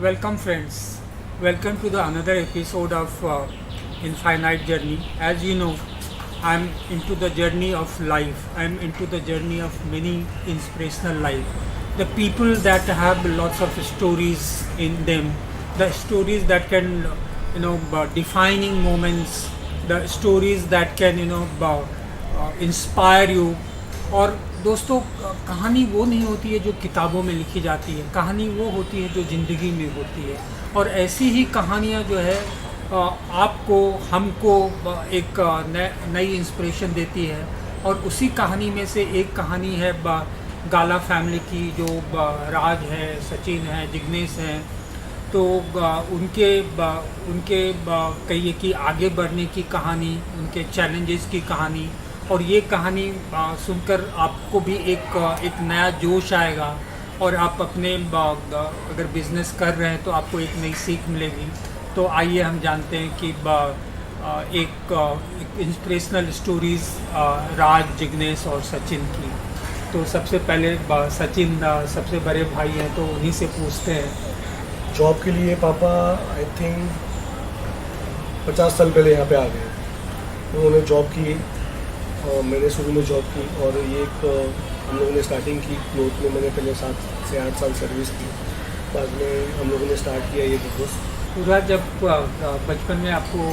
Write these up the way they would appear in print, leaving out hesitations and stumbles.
Welcome, friends. Welcome to the another episode of Infinite Journey. As you know, I'm into the journey of life. I'm into the journey of many inspirational life. The people that have lots of stories in them, the stories that can, defining moments, the stories that can, inspire you. और दोस्तों, कहानी वो नहीं होती है जो किताबों में लिखी जाती है, कहानी वो होती है जो ज़िंदगी में होती है। और ऐसी ही कहानियाँ जो है आपको हमको एक नई इंस्पिरेशन देती है। और उसी कहानी में से एक कहानी है गाला फैमिली की, जो राज है, सचिन है, जिग्नेश हैं। तो उनके कहिए कि आगे बढ़ने की कहानी, उनके चैलेंजेस की कहानी। और ये कहानी सुनकर आपको भी एक नया जोश आएगा और आप अपने अगर बिजनेस कर रहे हैं तो आपको एक नई सीख मिलेगी। तो आइए हम जानते हैं कि एक इंस्पिरेशनल स्टोरीज़ राज, जिग्नेश और सचिन की। तो सबसे पहले सचिन सबसे बड़े भाई हैं, तो उन्हीं से पूछते हैं। जॉब के लिए पापा आई थिंक 50 साल पहले यहाँ पे आ गए। उन्होंने जॉब की और मैंने शुरू में जॉब की, और ये एक हम लोगों ने स्टार्टिंग की क्लोथ में। मैंने पहले 7 से 8 साल सर्विस की, बाद में हम लोगों ने स्टार्ट किया ये बिजनेस। पूरा जब बचपन में आपको,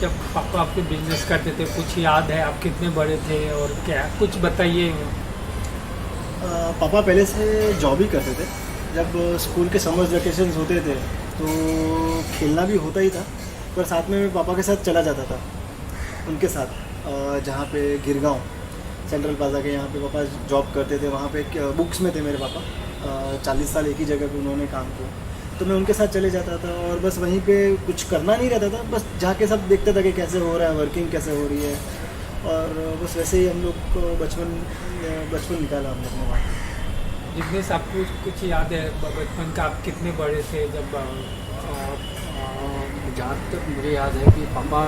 जब पापा आपके बिजनेस करते थे, कुछ याद है? आप कितने बड़े थे और क्या, कुछ बताइए। पापा पहले से जॉब ही करते थे। जब स्कूल के समर वेकेशन होते थे तो खेलना भी होता ही था, पर साथ में मैं पापा के साथ चला जाता था उनके साथ। जहाँ पे गिरगांव सेंट्रल प्लाजा के यहाँ पे पापा जॉब करते थे, वहाँ पे बुक्स में थे मेरे पापा। 40 साल एक ही जगह पे उन्होंने काम किया, तो मैं उनके साथ चले जाता था। और बस वहीं पे कुछ करना नहीं रहता था, बस जाके सब देखता था कि कैसे हो रहा है, वर्किंग कैसे हो रही है। और बस वैसे ही हम लोग को बचपन निकाला हम लोग ने वहाँ। जिग्नेश, आपको कुछ याद है बचपन का? आप कितने बड़े थे जब जहाँ तक मुझे याद है कि पापा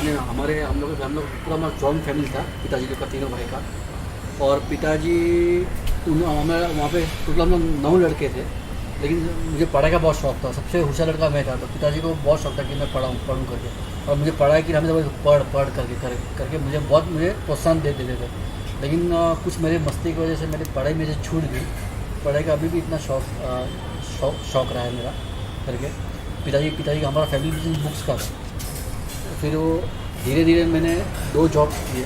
ने हम लोग पूरा हमारा जॉइंट फैमिली था, पिताजी लोग का, तीनों भाई का। और पिताजी हमें वहाँ पे टोटल हम लोग 9 लड़के थे, लेकिन मुझे पढ़ाई का बहुत शौक था। सबसे होशियार लड़का मैं था, तो पिताजी को बहुत शौक था कि मैं पढ़ूँ करके। और मुझे पढ़ाई की हमें पढ़ करके मुझे प्रोत्साहन दे देते थे। लेकिन कुछ मेरे मस्ती की वजह से मेरी पढ़ाई मेरे छूट गई। पढ़ाई का अभी भी इतना शौक रहा है मेरा करके। पिताजी का हमारा फैमिली बिजनेस बुक्स का था। फिर वो धीरे धीरे मैंने 2 जॉब किए।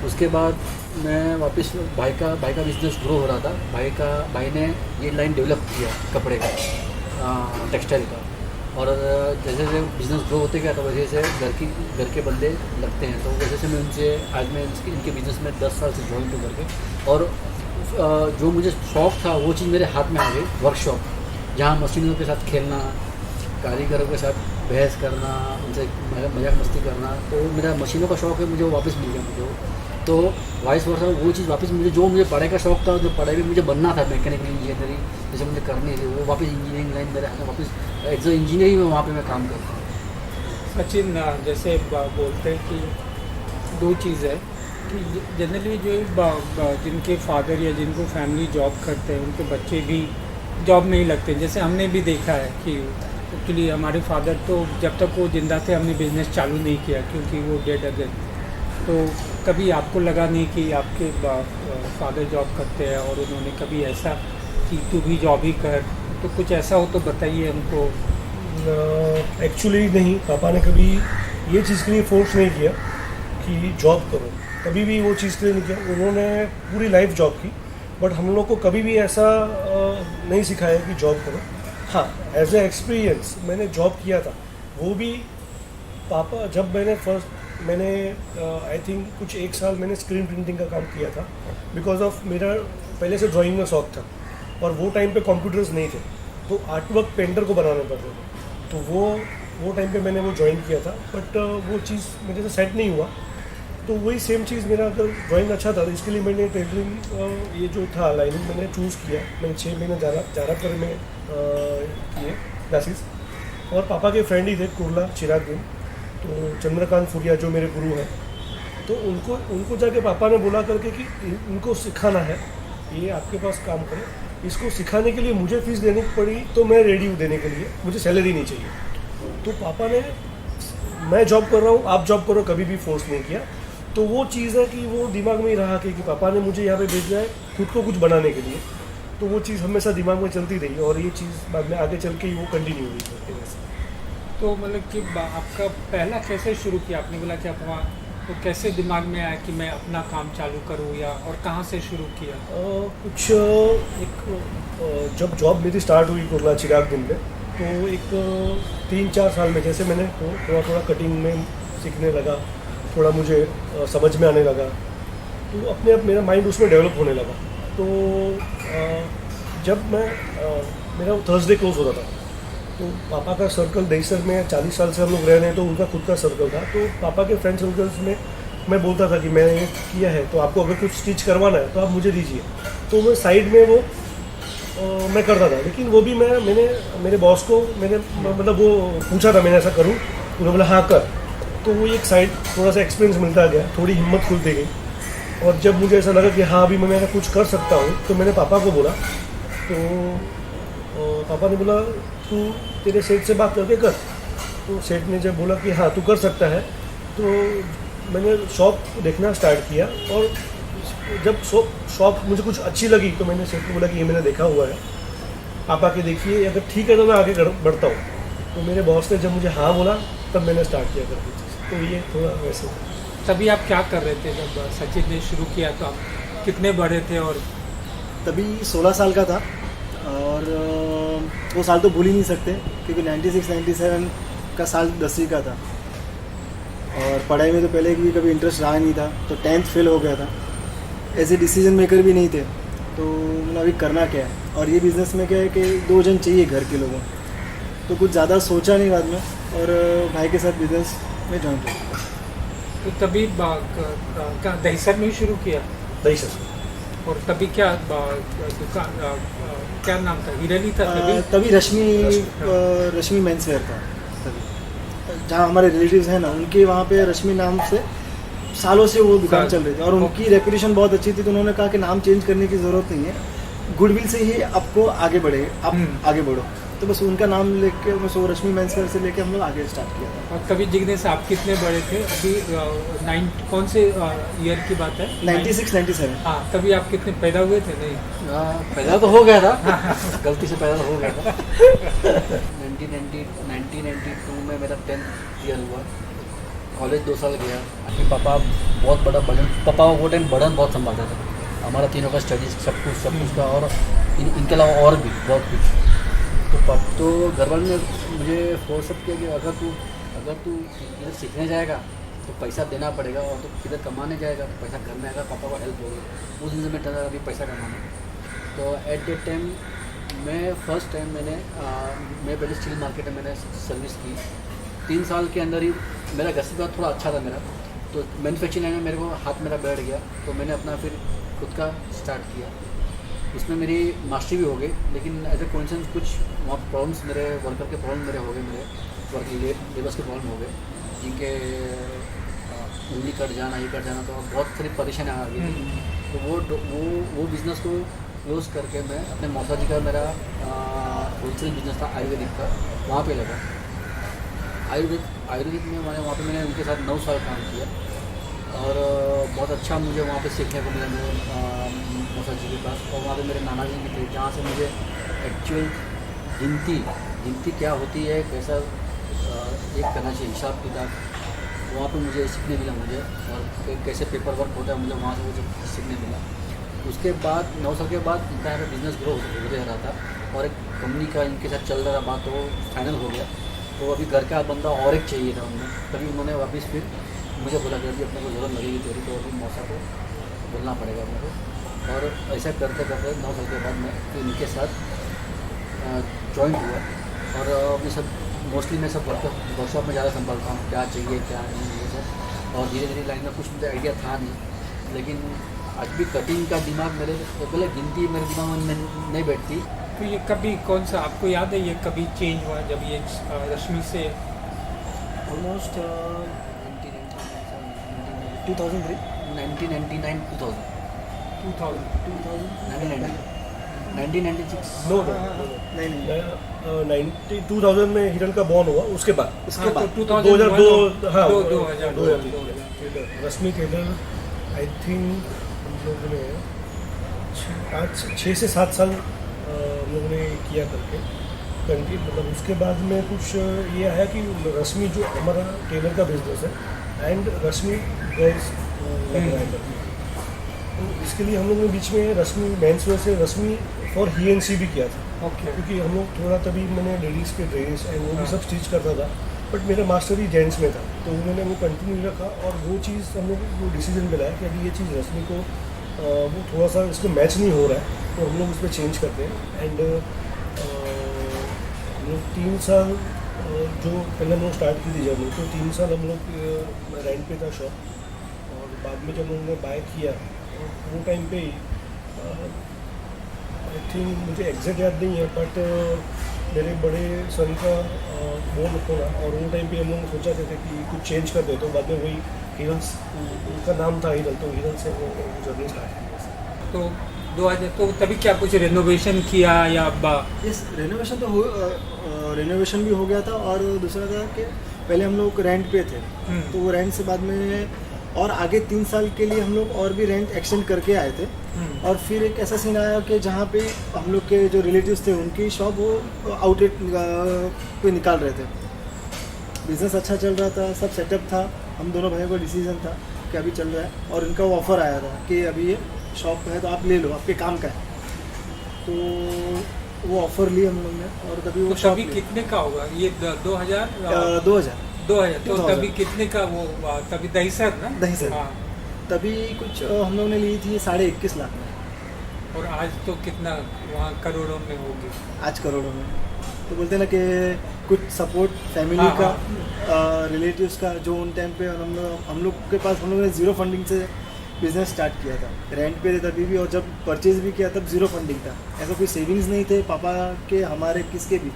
उसके बाद मैं वापस भाई का बिज़नेस ग्रो हो रहा था। भाई ने ये लाइन डेवलप किया कपड़े का, टेक्सटाइल का। और जैसे जैसे बिज़नेस ग्रो होते गया तो वजह से घर के बंदे लगते हैं, तो वजह से मैं इनके बिज़नेस में 10 साल से जॉइन करके। और जो मुझे शौक़ था वो चीज़ मेरे हाथ में आ गई, वर्कशॉप, जहाँ मशीनों के साथ खेलना, कारीगरों के साथ बहस करना, उनसे मजाक मस्ती करना। तो मेरा मशीनों का शौक़ है, मुझे वो वापस मिल गया मुझे। तो वाइस वर्सा वो चीज़ वापस जो मुझे पढ़ाई का शौक़ था, जो पढ़ाई में मुझे बनना था, मैकेनिकल इंजीनियरिंग जैसे मुझे करनी थी, वो वापस इंजीनियरिंग लाइन मेरे वापस एज ए इंजीनियरिंग में वहाँ पे मैं काम करता हूँ। सचिन, जैसे बोलते हैं कि 2 चीज़ है कि जनरली जो जिनके फादर या जिनको फैमिली जॉब करते हैं, उनके बच्चे भी जॉब में ही लगते हैं। जैसे हमने भी देखा है कि एक्चुअली हमारे फादर तो जब तक वो ज़िंदा थे हमने बिज़नेस चालू नहीं किया, क्योंकि वो डेड अगेन। तो कभी आपको लगा नहीं कि आपके फादर जॉब करते हैं और उन्होंने कभी ऐसा कि तू भी जॉब ही कर? तो कुछ ऐसा हो तो बताइए हमको। एक्चुअली नहीं, पापा ने कभी ये चीज़ के लिए फोर्स नहीं किया कि जॉब करो, कभी भी वो चीज़ के लिए नहीं किया। उन्होंने पूरी लाइफ जॉब की, बट हम लोग को कभी भी ऐसा नहीं सिखाया कि जॉब करो। हाँ, एज ए एक्सपीरियंस मैंने जॉब किया था, वो भी पापा, जब मैंने आई थिंक कुछ 1 साल मैंने स्क्रीन प्रिंटिंग का काम किया था, बिकॉज ऑफ मेरा पहले से ड्राइंग में शौक था। और वो टाइम पे कंप्यूटर्स नहीं थे, तो आर्टवर्क पेंटर को बनाने पड़ते थे। तो वो टाइम पे मैंने वो ज्वाइन किया था, बट वो चीज़ मेरे से सेट नहीं हुआ। तो वही सेम चीज़, मेरा अगर ड्राइंग अच्छा था तो इसके लिए मैंने टेलरिंग ये जो था लाइनिंग मैंने चूज़ किया। मैंने 6 महीने ज़्यादातर में किए क्लासेस। और पापा के फ्रेंड ही थे कुर्ला चिराग दिन, तो चंद्रकांत फुरिया जो मेरे गुरु हैं, तो उनको जाके पापा ने बोला करके कि इनको सिखाना है, ये आपके पास काम करें, इसको सिखाने के लिए मुझे फीस देनी पड़ी तो मैं रेडी हूँ देने के लिए, मुझे सैलरी नहीं चाहिए। तो पापा ने, मैं जॉब कर रहा हूँ आप जॉब करो, कभी भी फोर्स नहीं किया। तो वो चीज़ है कि वो दिमाग में ही रहा कि पापा ने मुझे यहाँ पे भेजा है खुद को कुछ बनाने के लिए। तो वो चीज़ हमेशा दिमाग में चलती रही और ये चीज़ बाद में आगे चल के ही वो कंटिन्यू हुई करके वैसे। तो मतलब कि आपका पहला कैसे शुरू किया? आपने बोला कि आप वहाँ, तो कैसे दिमाग में आया कि मैं अपना काम चालू करूँ, या और कहाँ से शुरू किया? कुछ एक जब जॉब मेरी स्टार्ट हुई कुर्ला चिराग दिन में, तो एक 3-4 साल में जैसे मैंने तो थोड़ा थोड़ा कटिंग में सीखने लगा, थोड़ा मुझे समझ में आने लगा, तो अपने आप मेरा माइंड उसमें डेवलप होने लगा। तो जब मैं मेरा थर्सडे क्लोज होता था, तो पापा का सर्कल दहीसर में 40 साल से हम लोग रह रहे हैं, तो उनका खुद का सर्कल था। तो पापा के फ्रेंड सर्कल्स में मैं बोलता था कि मैंने ये किया है, तो आपको अगर कुछ स्टिच करवाना है तो आप मुझे दीजिए। तो मैं साइड में वो मैं करता था, लेकिन वो भी मैंने मेरे बॉस को मैंने मतलब वो पूछा था मैंने ऐसा करूँ, उन्होंने बोला हाँ कर। तो वो एक साइड थोड़ा सा एक्सपीरियंस मिलता गया, थोड़ी हिम्मत खुलती गई। और जब मुझे ऐसा लगा कि हाँ अभी मैं ऐसा कुछ कर सकता हूँ, तो मैंने पापा को बोला। तो पापा ने बोला तू तेरे सेठ से बात करके कर। तो सेठ ने जब बोला कि हाँ तू कर सकता है, तो मैंने शॉप देखना स्टार्ट किया। और जब शॉप मुझे कुछ अच्छी लगी, तो मैंने सेठ को बोला कि ये मैंने देखा हुआ है, पापा के देखिए अगर ठीक है तो मैं आगे बढ़ता हूँ। तो मेरे बॉस ने जब मुझे हाँ बोला, तब मैंने स्टार्ट किया करके चीज़। तो ये थोड़ा वैसे। तभी आप क्या कर रहे थे जब सचिन ने शुरू किया? तो आप कितने बड़े थे? और तभी 16 साल का था, और वो साल तो भूल ही नहीं सकते क्योंकि 96-97 का साल 10वीं का था। और पढ़ाई में तो पहले भी कभी इंटरेस्ट रहा नहीं था, तो 10th फेल हो गया था। ऐसे डिसीजन मेकर भी नहीं थे, तो मैंने अभी करना क्या है। और ये बिज़नेस में क्या है कि 2 जन चाहिए घर के लोगों, तो कुछ ज़्यादा सोचा नहीं बाद में, और भाई के साथ बिज़नेस में ज्वाइन किया। तो तभी दहीसर में ही शुरू किया? दहीसर। और तभी क्या दुकान क्या नाम था? हिरेली था तभी रश्मि मेंसवेयर था तभी। जहाँ हमारे रिलेटिव्स हैं ना, उनके वहाँ पे रश्मि नाम से सालों से वो दुकान चल रही थी, और उनकी रेपुटेशन बहुत अच्छी थी। तो उन्होंने कहा कि नाम चेंज करने की ज़रूरत नहीं है, गुडविल से ही आपको आगे बढ़े, आप आगे बढ़ो। तो बस उनका नाम लेके बस वो रश्मि मेंसवेयर से लेके हम लोग आगे स्टार्ट किया था। और तभी जिग्नेश आप कितने बड़े थे? अभी कौन से ईयर की बात है? 96-97। हाँ, तभी आप कितने पैदा हुए थे? नहीं, पैदा तो हो गया था, गलती से पैदा तो हो गया था। 1992 में मेरा 10th ईयर हुआ, कॉलेज 2 साल गया। अभी पापा बहुत बड़ा बर्डन, पापा वो टाइम बर्डन बहुत संभालता था, हमारा तीनों का स्टडीज सब कुछ का, और इनके अलावा और भी बहुत कुछ। तो घर वालों ने मुझे फोर्सअप किया कि अगर तू इधर सीखने जाएगा तो पैसा देना पड़ेगा, और तो किधर कमाने जाएगा तो पैसा घर में आएगा, पापा को हेल्प होगी। उस दिन से मैं टर्न अभी पैसा कमाना। तो एट दैट टाइम मैं फर्स्ट टाइम मैं पहले स्टील मार्केट में मैंने सर्विस की। 3 साल के अंदर ही मेरा घर से थोड़ा अच्छा था मेरा, तो मैन्युफैक्चरिंग लाइन में मेरे को हाथ मेरा बैठ गया, तो मैंने अपना फिर खुद का स्टार्ट किया। उसमें मेरी मास्टरी भी हो गई, लेकिन एज ए कोइंसिडेंस कुछ वहाँ प्रॉब्लम्स, मेरे वर्कर के प्रॉब्लम मेरे हो गए, मेरे वर्क लेबर्स के प्रॉब्लम हो गए, जिनके उंगली कट जाना, ये कट जाना, तो बहुत सारी परेशानियाँ आ गई। तो वो बिज़नेस को क्लोज करके मैं अपने मौसा जी का मेरा होलसेल बिजनेस था आयुर्वेदिक का, वहाँ पे लगा। आयुर्वेदिक में मैंने उनके साथ 9 साल काम किया, और बहुत अच्छा मुझे वहाँ पे सीखने को मिला मेरे मौसा जी के पास। और वहाँ पे मेरे नाना जी भी थे, जहाँ से मुझे एक्चुअल गिनती क्या होती है, कैसा एक करना चाहिए हिसाब किताब, वहाँ पे मुझे सीखने मिला मुझे, और कैसे पेपर वर्क होता है मुझे वहाँ से मुझे सीखने मिला। उसके बाद 9 साल के बाद इनका यहाँ पे बिज़नेस ग्रो होते रहा था, और एक कंपनी का इनके साथ चल रहा बात, तो वो फाइनल हो गया। तो अभी घर का बंदा और एक चाहिए था उन्हें, तभी उन्होंने वापस फिर मुझे बोला कि अभी अपने को ज़रूरत लगेगी तेरी, तो अभी मौसा को बोलना पड़ेगा मेरे को। और ऐसा करते करते 9 साल के बाद मैं इनके साथ जॉइन हुआ, और अभी सब मोस्टली मैं सब वर्कशॉप में ज़्यादा संभालता हूँ, क्या चाहिए क्या नहीं ये सब। और धीरे धीरे लाइन में कुछ मुझे आइडिया था नहीं, लेकिन आज भी कटिंग का दिमाग मेरे पहले गिनती मेरे दिमाग में नहीं बैठती। तो ये कभी कौन सा आपको याद है, ये कभी चेंज हुआ जब ये रश्मि से? ऑलमोस्ट 1999 2000 2000 1999 1996 नो नहीं नहीं 2000 में हिरन का बॉर्न हुआ, उसके बाद उसके बाद 2002 हाँ 2002 रश्मि टेलर आई थिंक हम लोगों ने 6 से 7 साल हम लोगों ने किया करके कंटिन्यू, मतलब उसके बाद में कुछ ये आया कि रश्मि जो हमारा टेलर का बिजनेस है एंड रश्मि गर्ल्स तो इसके लिए हम लोगों ने बीच में रश्मि मेंस वेयर से रश्मि फॉर ही एंड सी भी किया था, ओके क्योंकि हम लोग थोड़ा तभी मैंने लेडीज़ के ड्रेस एंड वो भी सब स्टिच करता था, बट मेरा मास्टर ही जेंट्स में था, तो उन्होंने वो कंटिन्यू रखा और वो चीज़ हम लोग वो डिसीजन पे लाया कि अभी ये चीज़ रश्मि को वो थोड़ा सा इसको मैच नहीं हो रहा है, तो हम लोग उस पर चेंज करते हैं। एंड हम लोग 3 साल जो पहले हम लोग स्टार्ट की थी जर्नी, तो 3 साल हम लोग रेंट पे था शॉप, और बाद में जब हम लोगों ने बाय किया वो टाइम पे ही आई थिंक मुझे एग्जैक्ट याद नहीं है, बट मेरे बड़े सन का बोर्ड होना, और वो टाइम पे हम लोग सोचा थे कि कुछ चेंज कर दे, तो बाद में वही हिरन उनका नाम था हिरन, तो हिरन से वो जर्नी स्टार्ट की। तो 2000 तो तभी क्या कुछ रेनोवेशन किया या इस रेनोवेशन तो रेनोवेशन भी हो गया था, और दूसरा था कि पहले हम लोग रेंट पे थे, तो वो रेंट से बाद में और आगे 3 साल के लिए हम लोग और भी रेंट एक्सटेंड करके आए थे, और फिर एक ऐसा सीन आया कि जहाँ पे हम लोग के जो रिलेटिव्स थे उनकी शॉप वो आउटलेट पे निकाल रहे थे, बिज़नेस अच्छा चल रहा था, सब सेटअप था, हम दोनों भाइयों का डिसीजन था कि अभी चल रहा है, और इनका वो ऑफ़र आया था कि अभी ये शॉप है तो आप ले लो, आपके काम का है, तो वो ऑफ़र लिए हम लोग ने, और तभी वो तो शॉप तभी कितने का होगा ये 2000 2000 तो 2000 तभी कितने का वो तभी दहीसर ना दहीसर। हाँ, तभी कुछ हम लोग ने ली थी 21.5 लाख में, और आज तो कितना वहाँ करोड़ों में होगी। आज करोड़ों में। तो बोलते हैं ना कि कुछ सपोर्ट फैमिली हाँ, का, रिलेटिव्स का, जो उन टाइम पे हम लोग के पास हम लोग ने ज़ीरो फंडिंग से बिज़नेस स्टार्ट किया था, रेंट पे थे तभी भी, और जब परचेज़ भी किया तब ज़ीरो फंडिंग था, ऐसा कोई सेविंग्स नहीं थे पापा के हमारे किसके भी,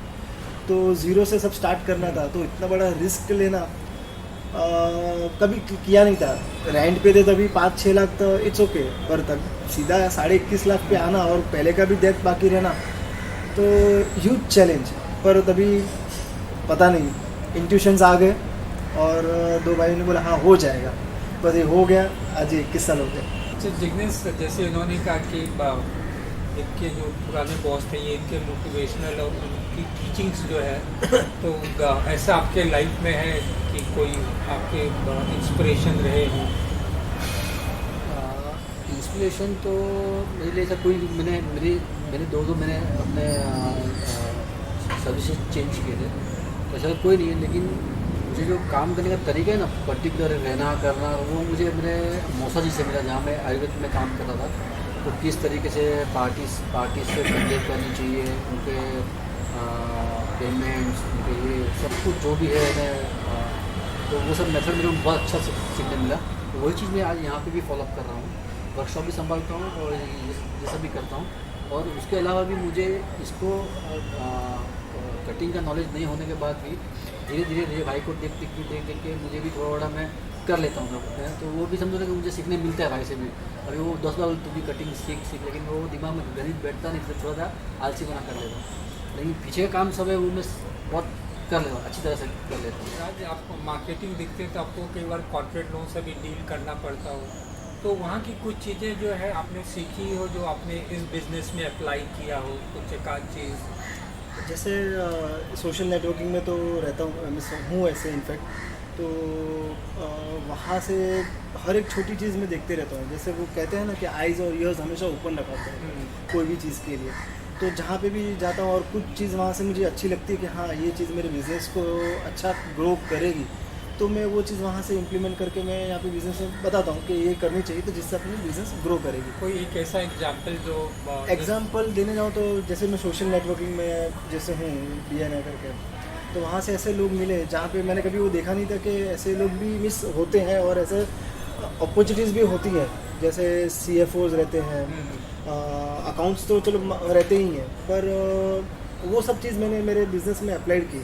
तो ज़ीरो से सब स्टार्ट करना था, तो इतना बड़ा रिस्क लेना कभी किया नहीं था। रेंट पे थे तभी 5-6 लाख तो इट्स ओके, पर तब सीधा 21.5 लाख पे आना और पहले का भी डेट बाकी रहना, तो ह्यूज चैलेंज। पर तभी पता नहीं इंट्यूशंस आ गए, और 2 भाइयों ने बोला हाँ हो जाएगा, बस ये हो गया, आज 21 साल हो गए। अच्छा जिग्नेश, जैसे इन्होंने कहा कि इनके जो पुराने बॉस थे ये इनके मोटिवेशनल और उनकी टीचिंग्स जो है तो ऐसा आपके लाइफ में है कि कोई आपके इंस्पिरेशन रहे हों? इंस्पिरेशन तो मेरे लिए ऐसा कोई मैंने दो मैंने अपने सर्विसेज चेंज किए थे, तो ऐसा कोई नहीं है, लेकिन मुझे जो काम करने का तरीका है ना, पर्टिकुलर रहना करना, वो मुझे मेरे मौसा जी से मिला, जहाँ मैं आयुर्वेद में काम करता था, तो किस तरीके से पार्टीज से कंडक्ट करनी चाहिए, उनके पेमेंट्स, उनके ये सब कुछ जो भी है मैं तो वो सब मेथड मुझे बहुत अच्छा सीखने मिला, तो वही चीज़ मैं आज यहाँ पे भी फॉलोअप कर रहा हूँ, वर्कशॉप भी संभालता हूँ और ये सब भी करता हूँ। और उसके अलावा भी मुझे इसको कटिंग का नॉलेज नहीं होने के बाद भी धीरे धीरे भाई को देख के मुझे भी थोड़ा बड़ा मैं कर लेता हूँ सब, तो वो भी समझो ना कि मुझे सीखने मिलता है भाई से भी। अभी वो 10 बार तो भी कटिंग सीख, लेकिन वो दिमाग में गणित बैठता नहीं, फिर थोड़ा सा आलसी बना कर लेता हूँ, लेकिन पीछे का काम सब है वो मैं बहुत कर लेता हूँ, अच्छी तरह से कर लेता हूँ। आज आपको मार्केटिंग दिखते तो आपको कई बार कॉर्पोरेट लोगों से भी डील करना पड़ता हो, तो वहाँ की कुछ चीज़ें जो है आपने सीखी हो जो आपने इस बिज़नेस में अप्लाई किया हो, कुछ एक आध चीज़? जैसे सोशल नेटवर्किंग में तो रहता हूँ ऐसे इनफैक्ट, तो वहाँ से हर एक छोटी चीज़ में देखते रहता हूँ। जैसे वो कहते हैं ना कि आइज़ और ईयर्स हमेशा ओपन रखा होता है कोई भी चीज़ के लिए, तो जहाँ पे भी जाता हूँ और कुछ चीज़ वहाँ से मुझे अच्छी लगती है कि हाँ ये चीज़ मेरे बिज़नेस को अच्छा ग्रो करेगी, तो मैं वो चीज़ वहाँ से इम्प्लीमेंट करके मैं यहाँ पे बिज़नेस में बताता हूँ कि ये करनी चाहिए, तो जिससे अपनी बिज़नेस ग्रो करेगी। कोई एक ऐसा एग्जाम्पल जो एग्जाम्पल देने जाऊँ तो जैसे मैं सोशल नेटवर्किंग में जैसे हूँ BNI करके, तो वहाँ से ऐसे लोग मिले जहाँ पे मैंने कभी वो देखा नहीं था कि ऐसे लोग भी मिस होते हैं और ऐसे अपॉर्चुनिटीज़ भी होती हैं। जैसे CFOs रहते हैं, अकाउंट्स तो चलो रहते ही हैं, पर वो सब चीज़ मैंने मेरे बिज़नेस में अप्लाइड की,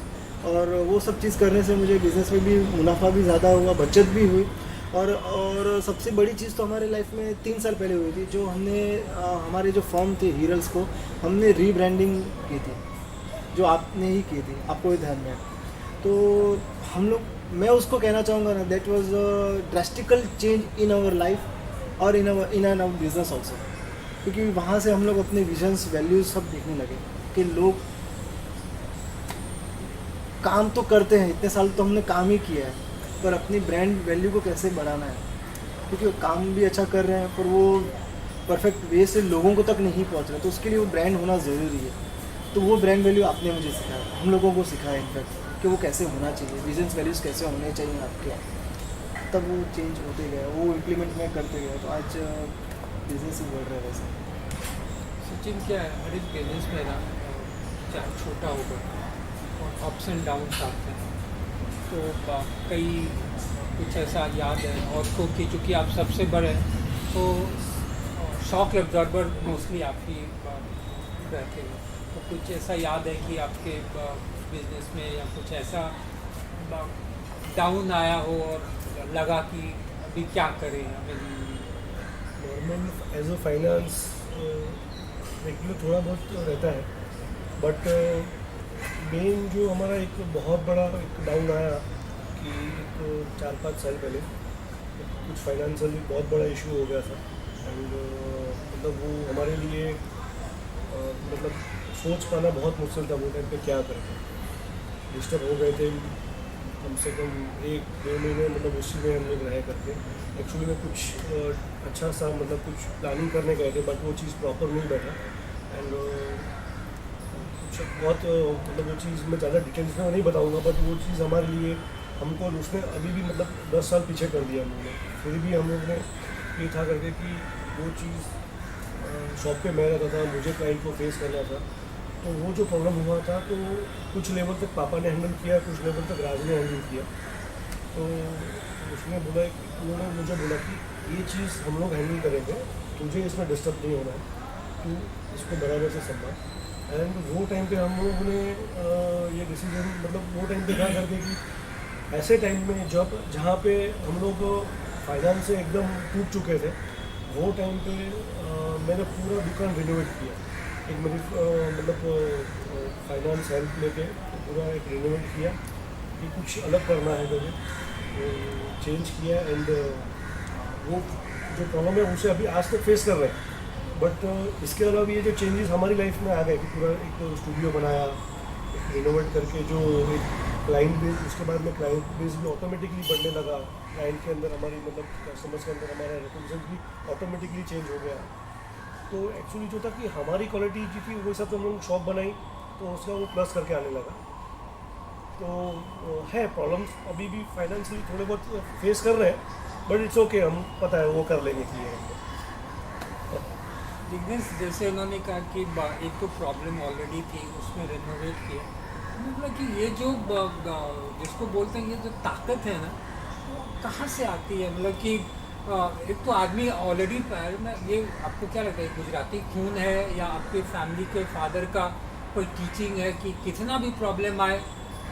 और वो सब चीज़ करने से मुझे बिज़नेस में भी मुनाफा भी ज़्यादा हुआ, बचत भी हुई, और सबसे बड़ी चीज़ तो हमारे लाइफ में 3 साल पहले हुई थी, जो हमने हमारे जो फॉर्म थे हीरल्स को हमने रीब्रांडिंग की थी, जो आपने ही की थी, आपको भी ध्यान में है। तो हम लोग, मैं उसको कहना चाहूँगा ना, that was a drastical change in our life और इन आवर बिजनेस ऑल्सो, क्योंकि वहाँ से हम लोग अपने विजन्स वैल्यूज़ सब देखने लगे कि लोग काम तो करते हैं, इतने साल तो हमने काम ही किया है, पर अपनी ब्रांड वैल्यू को कैसे बढ़ाना है, क्योंकि वो काम भी अच्छा कर रहे हैं पर वो परफेक्ट वे से लोगों को तक नहीं पहुंच रहे, तो उसके लिए वो ब्रांड होना ज़रूरी है। तो वो ब्रांड वैल्यू आपने मुझे सिखाया, हम लोगों को सिखाया इनफैक्ट, कि वो कैसे होना चाहिए, विजन्स वैल्यूज़ कैसे होने चाहिए आपके, तब वो चेंज होते गए, वो इम्प्लीमेंट में करते गए, तो आज बिजनेस ही बढ़ रहा है वैसे। सचिन, क्या है, हर एक बिजनेस में ना, चाहे छोटा होगा, अप्स एंड डाउन्स आते हैं, तो कई कुछ ऐसा याद है और को कि चूँकि आप सबसे बड़े हैं तो शॉक एब्जॉर्बर मोस्टली आप ही रहते हैं, तो कुछ ऐसा याद है कि आपके बिजनेस में या कुछ ऐसा डाउन आया हो और लगा कि अभी क्या करें हमें? Normal as a finance regular थोड़ा बहुत रहता है, बट मेन जो हमारा एक बहुत बड़ा एक डाउन आया कि 4-5 साल पहले कुछ फाइनेंशियली बहुत बड़ा इशू हो गया था, एंड मतलब वो हमारे लिए मतलब सोच पाना बहुत मुश्किल था वो टाइम पे क्या करें। डिस्टर्ब हो गए थे कम से कम 1-2 महीने, मतलब उसी में हम लोग रह करके एक्चुअली में कुछ अच्छा सा मतलब कुछ प्लानिंग करने गए थे, बट वो चीज़ प्रॉपर नहीं बैठा, एंड कुछ बहुत मतलब वो चीज़ मैं ज़्यादा डिटेल्स में नहीं बताऊंगा, बट वो चीज़ हमारे लिए हमको उसने अभी भी मतलब 10 साल पीछे कर दिया हम लोगों ने। फिर भी हम लोग ने ये था करके कि वो चीज़ शॉप पे मैं रहता था, मुझे क्लाइंट को फेस करना था, तो वो जो प्रॉब्लम हुआ था तो कुछ लेवल तक पापा ने हैंडल किया, कुछ लेवल तक राज ने हैंडल किया। तो उसने बोला, उन्होंने मुझे बोला कि ये चीज़ हम लोग हैंडल करेंगे, तुझे इसमें डिस्टर्ब नहीं होना है, तू इसको बराबर से संभाल। एंड वो टाइम पे हम लोगों ने ये डिसीजन मतलब वो टाइम पे था करके कि ऐसे टाइम में जब जहाँ पे हम लोग फाइनेंस से एकदम टूट चुके थे, वो टाइम पे मैंने पूरा दुकान रिनोवेट किया, एक मेरी मतलब फाइनेंस हेल्प लेके पूरा एक रिनोवेट किया कि कुछ अलग करना है मुझे, चेंज किया। एंड वो जो प्रॉब्लम है उसे अभी आज तक फेस कर रहे हैं, बट इसके अलावा ये जो चेंजेस हमारी लाइफ में आ गए कि पूरा एक स्टूडियो बनाया रिनोवेट करके, जो एक क्लाइंट बेस, उसके बाद में क्लाइंट बेस भी ऑटोमेटिकली बढ़ने लगा, क्लाइंट के अंदर हमारी मतलब कस्टमर्स के अंदर हमारा रिप्रेजेंटेशन भी ऑटोमेटिकली चेंज हो गया। तो एक्चुअली जो था कि हमारी क्वालिटी जो थी वो हिसाब से हम लोग शॉप बनाई, तो उसका वो प्लस करके आने लगा। तो है प्रॉब्लम्स अभी भी फाइनेंशियली थोड़े बहुत फेस कर रहे हैं, बट इट्स ओके, हम पता है वो कर लेंगे क्लियर। बिजनेस जैसे उन्होंने कहा कि एक तो प्रॉब्लम ऑलरेडी थी, उसमें रेनोवेट किया, मतलब कि ये जो जिसको बोलते हैं ये जो ताकत है ना, वो कहाँ से आती है? मतलब कि एक तो आदमी ऑलरेडी पैर में, ये आपको क्या लगता है गुजराती खून है या आपके फैमिली के फादर का कोई टीचिंग है कि कितना भी प्रॉब्लम आए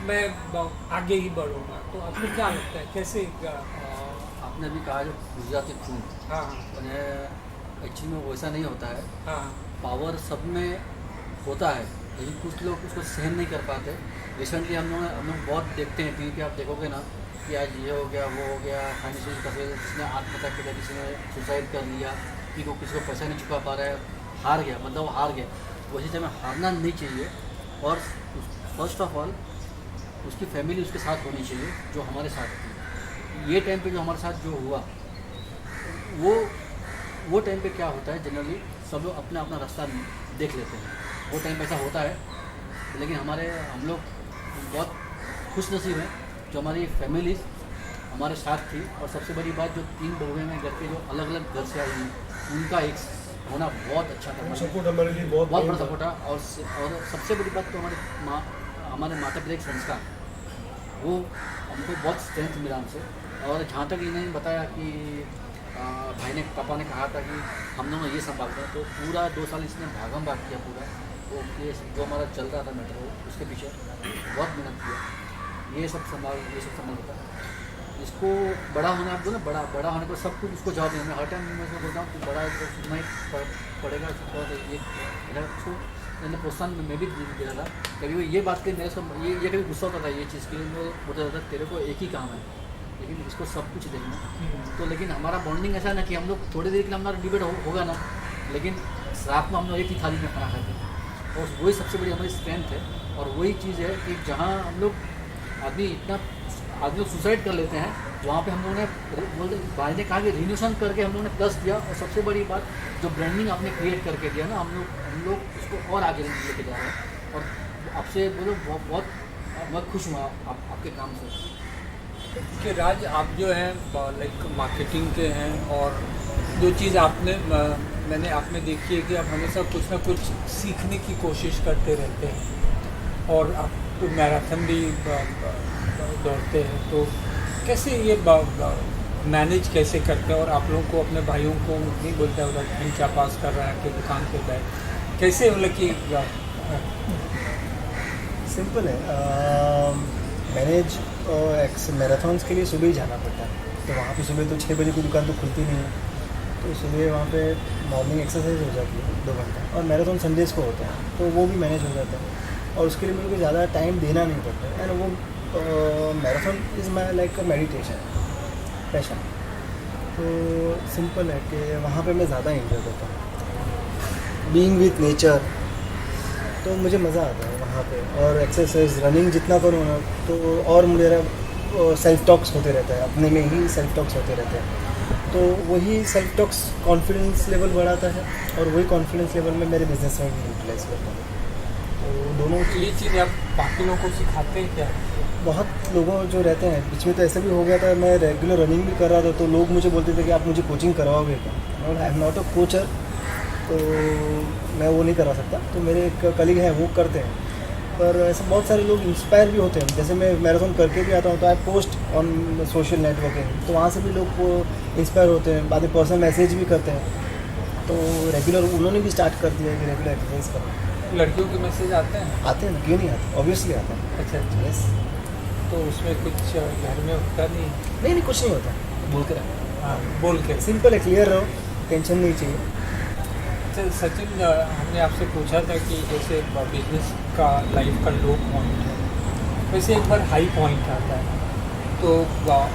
मैं आगे ही बढ़ूँगा? तो आपको क्या लगता है कैसे? आपने भी कहा जो गुजराती खून, हाँ एक्चुअली में वैसा नहीं होता है। हाँ पावर सब में होता है, लेकिन कुछ लोग उसको सहन नहीं कर पाते। रिसेंटली हम लोग बहुत देखते हैं टीवी पे, आप देखोगे ना कि आज ये हो गया, वो हो गया, फाइनेंशियल कैसे किसी ने आत्महत्या किया, किसी ने सुसाइड कर लिया, किसी को पैसा नहीं चुका पा रहा है, हार गया, मतलब वो हार गया। वैसे टाइम में हारना नहीं चाहिए, और फर्स्ट ऑफ ऑल उसकी फैमिली उसके साथ होनी चाहिए जो हमारे साथ थी। ये टाइम पे जो हमारे साथ जो हुआ, वो टाइम पे क्या होता है, जनरली सब लोग अपना अपना रास्ता देख लेते हैं, वो टाइम पे ऐसा होता है। लेकिन हम लोग बहुत खुशनसीब हैं जो हमारी फैमिली हमारे साथ थी, और सबसे बड़ी बात जो 3 बहुएं में घर के जो अलग अलग घर से आई हैं, उनका एक होना बहुत अच्छा था, सपोर्ट हमारे लिए बहुत बड़ा सपोर्ट था। और सबसे बड़ी बात तो हमारे माता पिता के संस्कार, वो हमको बहुत स्ट्रेंथ मिला हमसे। और जहाँ तक इन्होंने बताया कि पापा ने कहा था कि हम लोग ये संभालते हैं, तो पूरा 2 साल इसने भागम भाग किया पूरा, तो केस जो हमारा चल रहा था मैटर, उसके पीछे बहुत मेहनत किया, ये सब संभालता। इसको बड़ा होने आप बोलो बड़ा बड़ा होने पर सब कुछ उसको जवाब देना। मैं हर टाइम मैं इसको बोलता हूँ कि बड़ा है तो सीखना ही पड़ेगा, थोड़ा सा ये मेरा उसको मैंने प्रोत्साहन मैं भी दे रहा था। कभी वो ये बात के मेरे से ये कभी गुस्सा होता था ये चीज़ के लिए, मैं बोलता था तेरे को एक ही काम है लेकिन इसको सब कुछ देखना। तो लेकिन हमारा बॉन्डिंग ऐसा ना कि हम लोग थोड़ी देर के लिए हमारा डिबेट होगा ना, लेकिन रात में हम लोग एक ही थाली में खाना खाते हैं और वही सबसे बड़ी हमारी स्ट्रेंथ है। और वही चीज़ है कि जहाँ हम लोग आदमी लोग सुसाइड कर लेते हैं, वहाँ पे हम लोगों ने बोलते भाई ने कहा कि रिन्यूएशन करके हम लोगों ने प्लस दिया। और सबसे बड़ी बात जो ब्रांडिंग आपने क्रिएट करके दिया ना, हम लोग उसको और आगे लेके जा रहे हैं। और आपसे बोलो बहुत खुश हुआ आपके काम से कि राज आप जो हैं लाइक मार्केटिंग के हैं, और जो चीज़ मैंने आपने देखी है कि आप हमेशा कुछ ना कुछ सीखने की कोशिश करते रहते हैं, और आप तो मैराथन भी दौड़ते हैं। तो कैसे ये मैनेज कैसे करते हैं, और आप लोगों को अपने भाइयों को नहीं बोलते हैं उधर नीचा पास कर रहा है कि दुकान पे बैठ, कैसे मतलब कि सिंपल है। मैनेज मैराथन्स के लिए सुबह ही जाना पड़ता है, तो वहाँ पे सुबह तो 6 बजे की दुकान तो खुलती नहीं है, तो सुबह वहाँ पे मॉर्निंग एक्सरसाइज हो जाती है 2 घंटा, और मैराथन संडेज़ को होता है तो वो भी मैनेज हो जाता है, और उसके लिए मेरे को ज़्यादा टाइम देना नहीं पड़ता है। एंड वो marathon is my like a meditation passion. तो सिंपल है कि वहाँ पे मैं ज़्यादा एंजॉय करता हूँ बीइंग विथ नेचर, तो मुझे मज़ा आता है वहाँ पे। और एक्सरसाइज रनिंग जितना करूँ ना, तो और मेरा सेल्फ टॉक्स होते रहता है, अपने में ही सेल्फ टॉक्स होते रहते हैं, तो वही सेल्फ टॉक्स कॉन्फिडेंस लेवल बढ़ाता है, और वही कॉन्फिडेंस लेवल में मेरे बिजनेस में भी यूटिलाइज करता हूँ। तो दोनों ये चीज़ आप बाकी लोगों को सिखाते हैं क्या? बहुत लोगों जो रहते हैं, बीच में तो ऐसा भी हो गया था, मैं रेगुलर रनिंग भी कर रहा था, तो लोग मुझे बोलते थे कि आप मुझे कोचिंग करवाओगे क्या? I am not a coacher, तो मैं वो नहीं करा सकता। तो मेरे एक कलीग हैं वो करते हैं, पर ऐसे बहुत सारे लोग इंस्पायर भी होते हैं। जैसे मैं मैराथन करके भी आता हूँ तो I post on social networking, तो वहाँ से भी लोग इंस्पायर होते हैं, बाद में पर्सनल मैसेज भी करते हैं। तो रेगुलर उन्होंने भी स्टार्ट कर दिया है कि रेगुलर एक्सरसाइज करना। लड़कियों के मैसेज आते हैं? आते हैं ना, क्यों नहीं आते, ऑब्वियसली आते हैं। अच्छा, यस। तो उसमें कुछ घर में होता नहीं? नहीं कुछ नहीं होता, बोल कर हाँ, बोल के सिंपल है, क्लियर रहो, टेंशन नहीं चाहिए। अच्छा सचिन, हमने आपसे पूछा था कि जैसे बिजनेस का लाइफ का लो पॉइंट है, वैसे एक बार हाई पॉइंट आता है, तो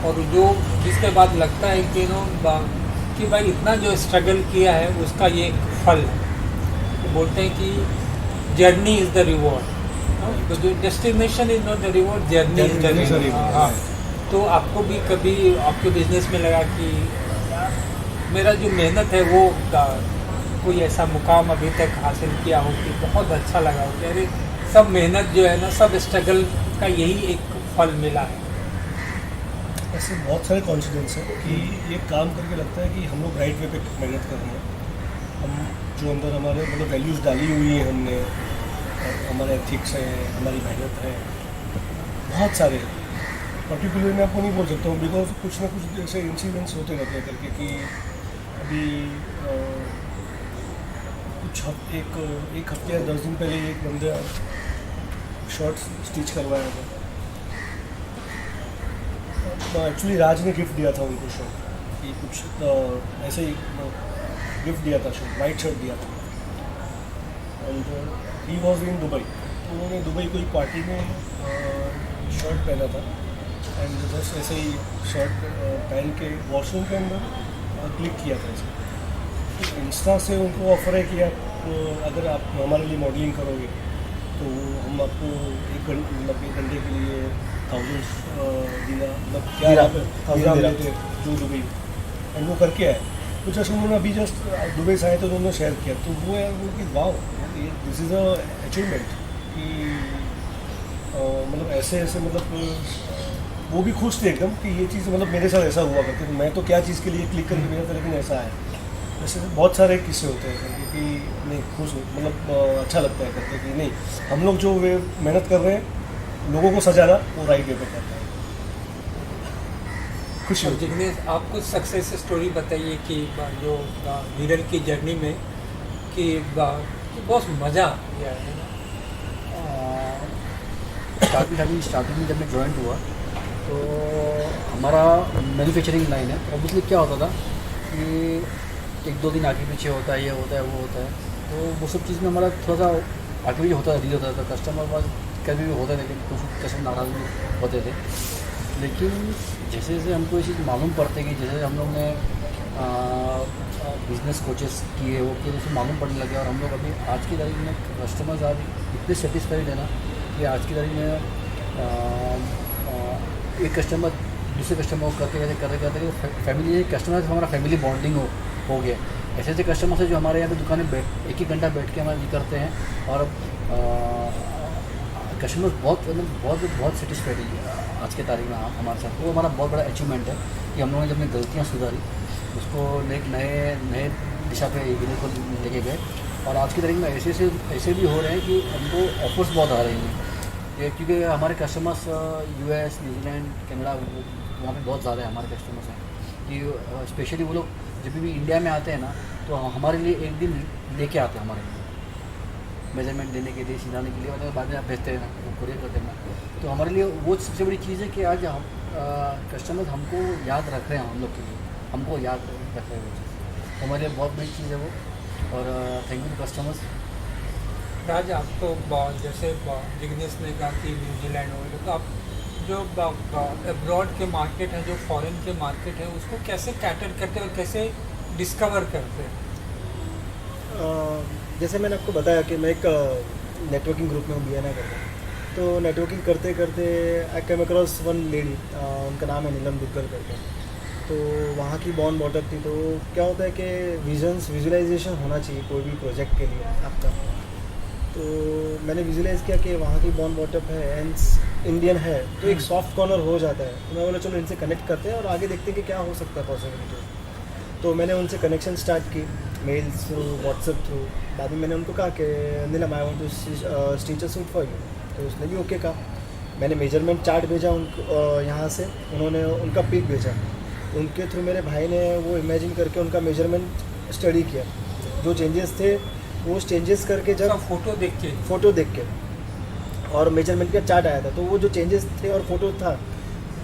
और जो जिसके बाद लगता है कि कि भाई इतना जो स्ट्रगल किया है उसका ये एक फल है। तो बोलते हैं कि जर्नी इज़ द रिवॉर्ड, तो जो destination is not the reward, journey is the reward. हाँ, तो आपको भी कभी आपके बिजनेस में लगा कि यार मेरा जो मेहनत है वो कोई ऐसा मुकाम अभी तक हासिल किया हो कि बहुत अच्छा लगा हो कि अरे सब मेहनत जो है ना, सब स्ट्रगल का यही एक फल मिला है? ऐसे बहुत सारे कॉन्फिडेंस है कि ये काम करके लगता है कि हम लोग राइट वे पे मेहनत कर रहे हैं। हम जो अंदर हमारे मतलब वैल्यूज़ डाली हुई हैं हमने, और हमारे एथिक्स हैं, हमारी मेहनत है, बहुत सारे पर्टिकुलर मैं आपको नहीं बोल सकता हूँ, बिकॉज कुछ ना कुछ ऐसे इंसिडेंट्स होते रहते हैं करके कि अभी एक हफ्ते या 10 दिन पहले एक बंदा शर्ट स्टिच करवाया था। एक्चुअली राज ने गिफ्ट दिया था उनको शर्ट, कि कुछ ऐसे ही गिफ्ट दिया था, शर्ट वाइट शर्ट दिया था। And he was in Dubai, तो उन्होंने दुबई कोई पार्टी में शर्ट पहना था, एंड जस्ट ऐसे ही शर्ट पहन के वॉशरूम के अंदर क्लिक किया था इसे। इंस्टा से उनको ऑफर है कि आप अगर आप हमारे लिए मॉडलिंग करोगे तो हम आपको एक घंटे के लिए 1000 दिना मतलब क्या दिराम लेते जो दुबई, एंड वो करके आए। तो जस्ट उन्होंने अभी जस्ट दुबई से आए तो उन्होंने शेयर किया, तो वो यार वो कि wow this is a achievement कि मतलब ऐसे मतलब वो भी खुश थे एकदम कि ये चीज़ मतलब मेरे साथ ऐसा हुआ करते, मैं तो क्या चीज़ के लिए क्लिक करके भेजा था लेकिन ऐसा है। वैसे बहुत सारे किस्से होते हैं क्योंकि नहीं खुश मतलब अच्छा लगता है करते कि नहीं हम लोग जो वे मेहनत कर रहे हैं लोगों को सजाना वो राइट वे पे करता है, खुशी होती है। जिग्नेश, आप कुछ सक्सेस स्टोरी बताइए कि जो हीरल की जर्नी में कि बहुत मज़ा आया है ना। स्टार्टिंग में जब मैं ज्वाइन हुआ तो हमारा मैन्युफैक्चरिंग लाइन है, ऑब्वियसली क्या होता था कि 1-2 दिन आगे पीछे होता है, ये होता है, वो होता है, तो वो सब चीज़ में हमारा थोड़ा सा आगे पीछे होता है, डील होता था। कस्टमर पास कभी भी होता है, लेकिन कुछ कस्टमर नाराज़ भी होते थे। लेकिन जैसे जैसे हमको ये चीज़ मालूम पड़ती है कि जैसे हम लोग ने बिज़नेस कोचेस किए, वो किए, उससे मालूम पड़ने लगे। और हम लोग अभी आज की तारीख में कस्टमर्स आज इतने सेटिस्फाइड है ना कि आज की तारीख में एक कस्टमर दूसरे कस्टमर को करते फैमिली कस्टमर से हमारा फैमिली बॉन्डिंग हो गया। ऐसे ऐसे कस्टमर्स हैं जो हमारे यहाँ पे दुकान में एक ही घंटा बैठ के हमारे ये करते हैं, और कस्टमर बहुत सेटिस्फाइड है आज के तारीख में हमारे साथ। वो हमारा बहुत बड़ा अचीवमेंट है कि हम लोगों ने जब अपनी गलतियाँ सुधारी, उसको एक नए दिशा पे बिजनेस को लेके गए। और आज की तारीख में ऐसे भी हो रहे हैं कि हमको ऑफर्स बहुत आ रही हैं, क्योंकि हमारे कस्टमर्स US, न्यूजीलैंड, कनाडा, वहाँ पे बहुत ज़्यादा है हमारे कस्टमर्स हैं कि स्पेशली वो लोग जब भी इंडिया में आते हैं ना, तो हमारे लिए एक दिन लेके आते हैं हमारे लिए मेजरमेंट देने के लिए, सिलाने के लिए, मतलब बाद में आप भेजते हैं ना, वो कुरियर करते हैं ना। तो हमारे लिए वो सबसे बड़ी चीज़ है कि आज हम कस्टमर्स हमको याद रख रहे हैं, हम लोग के लिए हमको याद रख रहे हैं वो चीज़, तो हमारे लिए बहुत बड़ी चीज़ है वो। और थैंक यू कस्टमर्स। राज, आप तो जैसे जिग्नेश ने कहा कि न्यूजीलैंड हो गया, तो आप जो अब्रॉड के मार्केट है, जो फॉरेन के मार्केट है, उसको कैसे कैटर करते हैं और कैसे डिस्कवर करते हैं? जैसे मैंने आपको बताया कि मैं एक नेटवर्किंग ग्रुप में हूँ, BNI करता हूँ। तो नेटवर्किंग करते करते I came across one lady, उनका नाम है नीलम दुग्गल करके। तो वहाँ की बॉर्न बॉटअप थी। तो क्या होता है कि विजुअलाइजेशन होना चाहिए कोई भी प्रोजेक्ट के लिए आपका। तो मैंने विजुअलाइज़ किया कि वहाँ की बॉर्न बॉटअप है एंड इंडियन है, तो एक सॉफ्ट कॉर्नर हो जाता है। तो मैं बोला चलो इनसे कनेक्ट करते हैं और आगे देखते हैं कि क्या हो सकता है पॉसिबिलिटी। तो मैंने उनसे कनेक्शन स्टार्ट की, मेल्स थ्रू, व्हाट्सएप थ्रू। बाद में मैंने उनको कहा कि Neelam I want to stitch a suit for you. तो उसने भी ओके कहा। मैंने मेजरमेंट चार्ट भेजा उनको यहाँ से, उन्होंने उनका पिक भेजा। उनके थ्रू मेरे भाई ने वो इमेजिन करके उनका मेजरमेंट स्टडी किया, जो चेंजेस थे वो चेंजेस करके, जब फ़ोटो देख के और मेजरमेंट का चार्ट आया था, तो वो जो चेंजेस थे और फोटो था,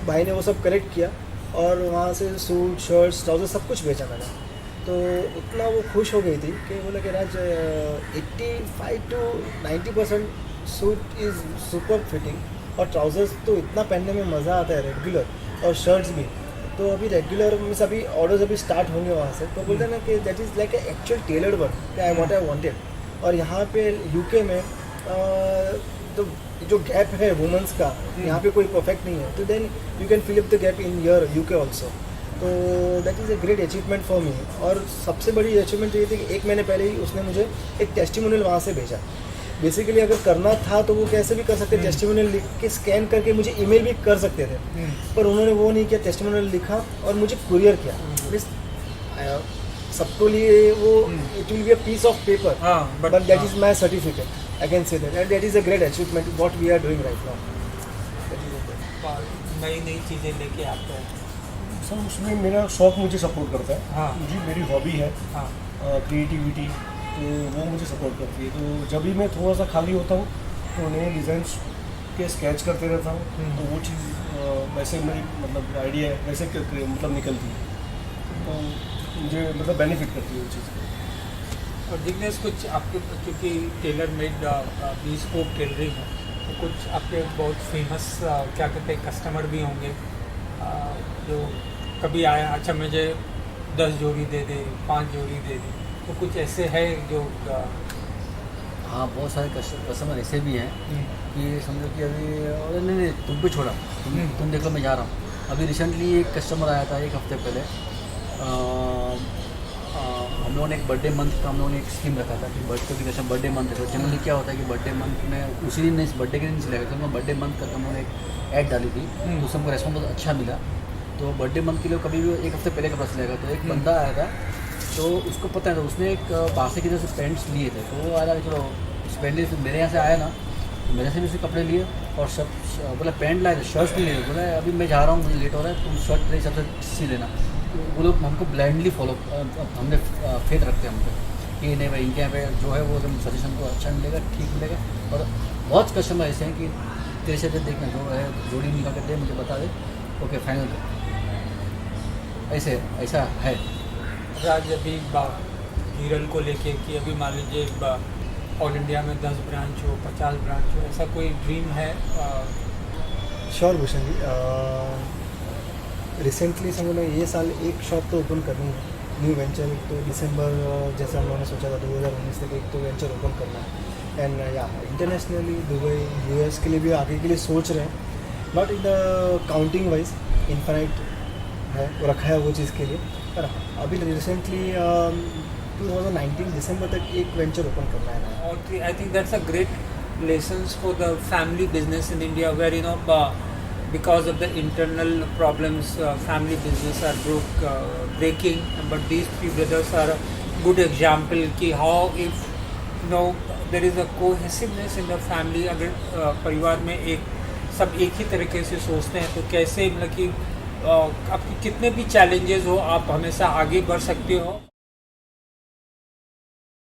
भाई ने वो सब कलेक्ट किया और वहाँ से सूट, शर्ट्स, ट्राउज़र सब कुछ बेचा मैंने। तो उतना वो खुश हो गई थी कि बोले कि राज 85 to 90% suit is super fitting, और ट्राउज़र्स तो इतना पहनने में मज़ा आता है रेगुलर, और शर्ट्स भी। तो अभी रेगुलर मीन्स अभी ऑर्डर्स अभी स्टार्ट होंगे वहाँ से। तो बोलते हैं ना कि that is like actual tailored one, कि आई वांटेड। और यहाँ पे UK में तो जो गैप है वुमेंस का, यहाँ पे कोई परफेक्ट नहीं है, तो then you can fill up the gap in your UK also. तो that is a great achievement for me. और सबसे बड़ी अचीवमेंट ये थी कि 1 महीने पहले ही उसने मुझे एक टेस्टिमोनियल वहाँ से भेजा। बेसिकली अगर करना था तो वो कैसे भी कर सकते, टेस्टिमोनियल लिख के स्कैन करके मुझे ईमेल भी कर सकते थे, पर उन्होंने वो नहीं किया। टेस्टिमोनियल लिखा और मुझे कुरियर किया। मीन्स सबको लिए वो it will be a piece of paper, but that is my certificate. I can say that, and that is a great achievement what we are doing right now. नई चीज़ें लेके आते हैं सर। उसमें मेरा शौक मुझे सपोर्ट करता है। हाँ। मुझे मेरी हॉबी है हाँ। क्रिएटिविटी, तो वो मुझे सपोर्ट करती है। तो जब भी मैं थोड़ा सा खाली होता हूँ तो नए डिज़ाइंस के स्केच करते रहता हूँ। तो वो चीज़ वैसे मेरी मतलब आइडिया है वैसे मतलब निकलती है, तो मुझे मतलब बेनिफिट करती है वो चीज़। और जिग्नेश, कुछ आपके क्योंकि टेलर मेड bespoke टेलरिंग है, तो कुछ आपके बहुत फेमस क्या कहते हैं कस्टमर भी होंगे जो कभी आया, अच्छा मुझे 10 जोड़ी दे दे, 5 जोड़ी दे दे, तो कुछ ऐसे है जो हाँ, बहुत सारे कस्टमर ऐसे भी हैं कि समझो कि अभी अरे नहीं तुम पे छोड़ा, तुम देख लो मैं जा रहा हूँ। अभी रिसेंटली एक कस्टमर आया था 1 हफ्ते पहले। हम लोगों ने एक बर्थडे मंथ का हम लोगों ने एक स्कीम रखा था कि बर्थडे मंथ है। तो जनरली क्या होता है कि बर्थडे मंथ में उसी दिन नहीं, बर्थडे के दिन सिलेगा। तो बर्थडे मंथ का हम लोगों ने एक ऐड डाली थी, तो उससे हमको रेस्पॉन्स बहुत अच्छा मिला। तो बर्थडे मंथ के लिए कभी भी 1 हफ्ते पहले कपड़ा सिलेगा। तो एक बंदा आया था, तो उसको पता है, तो उसने एक बाहर की तरह से पैंट्स लिए थे। तो वो आया चलो पैंट मेरे यहाँ से आया ना, तो मेरे से भी उसने कपड़े लिए और सब बोला पैंट लाए थे, शर्ट्स भी लिए। बोला अभी मैं जा रहा हूँ, मुझे लेट हो रहा है, तुम शर्ट मेरे हिसाब से सी लेना। वो लोग हमको ब्लाइंडली फॉलो, हमने फेथ रखते हैं हम पे कि नहीं भाई इनके यहाँ पे जो है वो सजेशन को अच्छा मिलेगा, ठीक मिलेगा। और बहुत कस्टमर ऐसे हैं कि तेरे से देखना जो है जोड़ी निकाल कर दे, मुझे बता दे, ओके फाइनल कर। ऐसे ऐसा है। राज अभी हीरल को लेके कि अभी मान लीजिए ऑल इंडिया में 10 ब्रांच हो, 50 ब्रांच हो, ऐसा कोई ड्रीम है? श्योर भूषण जी, रिसेंटली समझो ये साल एक शॉप तो ओपन करनी है, न्यू वेंचर। एक तो दिसंबर जैसे हम लोगों ने सोचा था 2019 तक एक तो वेंचर ओपन करना है। एंड या इंटरनेशनली दुबई, यूएस के लिए भी आगे के लिए सोच रहे हैं, not in the counting wise infinite है रखा है वो चीज़ के लिए। पर अभी रिसेंटली 2019 दिसंबर तक एक वेंचर ओपन करना है। और I think that's a great lessons for the family business in India, where because of the internal problems, family business are breaking. But these three brothers are a good example कि how if there is a cohesiveness in the family, अगर परिवार में सब एक ही तरीके से सोचते हैं तो कैसे मतलब कि आपके कितने भी चैलेंजेस हो आप हमेशा आगे बढ़ सकते हो।